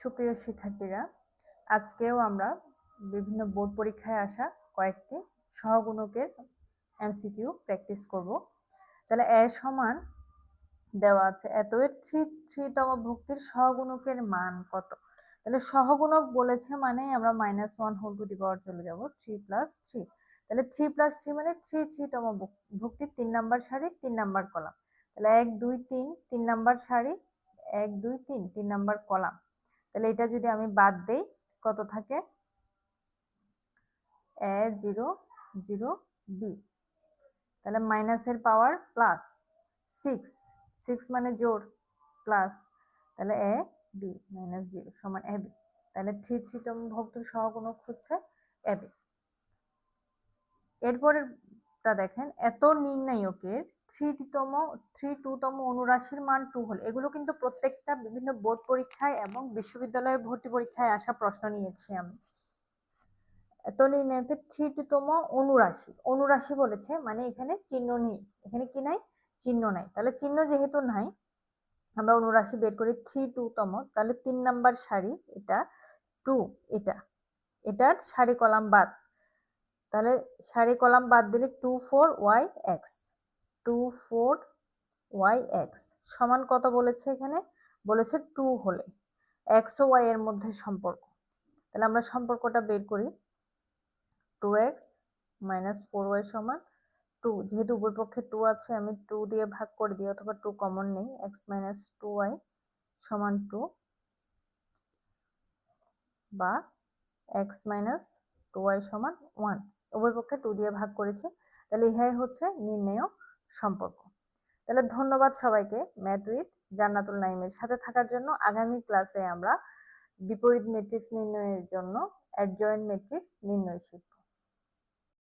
সুপ্রিয় শিক্ষার্থীরা, আজকেও আমরা বিভিন্ন বোর্ড পরীক্ষায় আসা কয়েকটি সহগুণকের এমসিকিউ প্র্যাকটিস করব। তাহলে এ সমান দেওয়া আছে এত এর থ্রিতম ভুক্তির সহগুণকের মান কত। তাহলে সহগুণক বলেছে মানে আমরা -1 হোল টু দি পাওয়ার চলে যাব 3 + 3। তাহলে 3 + 3 মানে থ্রিতম ভুক্তির 3 নাম্বার সারি 3 নাম্বার কলাম। তাহলে 1 2 3 3 নাম্বার সারি 1 2 3 3 নাম্বার কলাম। তাহলে এটা যদি আমি বাদ দেই কত থাকে a 0 0 b। তাহলে মাইনাসের পাওয়ার প্লাস 6 6 মানে জোড় প্লাস, তাহলে a b -0 সমান ab। তাহলে থ্রিতম ভুক্তির সহগুণক হচ্ছে ab। এরপরেরটা দেখেন এত নির্ণায়কের থ্রি টুতম অনুরাশির মান 2 হলে, এগুলো কিন্তু প্রত্যেকটা বিভিন্ন বোর্ড পরীক্ষায় এবং বিশ্ববিদ্যালয়ে ভর্তি পরীক্ষায় আসা প্রশ্ন নিয়েছি আমি। এত নির্ণায়কের থ্রিটুতম অনুরাশি, অনুরাশি বলেছে মানে এখানে চিহ্ন নেই, এখানে কি নাই, চিহ্ন নাই। তাহলে চিহ্ন যেহেতু নাই আমরা অনুরাশি বের করি থ্রিটুতম, তাহলে 3 নাম্বার সারি এটা 2, এটার সারি কলাম বাদ, তাহলে সারি কলাম বাদ দিলে 24yx 24yx সমান কত বলেছে, এখানে বলেছে 2 হলে x ও y এর মধ্যে সম্পর্ক। তাহলে আমরা সম্পর্কটা বের করি 2x - 4y সমান 2। যেহেতু উভয় পক্ষে 2 আছে আমি 2 দিয়ে ভাগ করে দিই, অথবা 2 কমন নেই, x - 2y সমান 2 বা x - 2y সমান 1। উভয় পক্ষে 2 দিয়ে ভাগ করেছি। তাহলে ইহাই হচ্ছে নির্ণেয় সম্পর্ক। তাহলে ধন্যবাদ সবাইকে ম্যাথ উইথ জান্নাতুল নাইমের সাথে থাকার জন্য। আগামী ক্লাসে আমরা বিপরীত ম্যাট্রিক্স নির্ণয়ের জন্য অ্যাডজয়েন্ট ম্যাট্রিক্স নির্ণয় শিখব।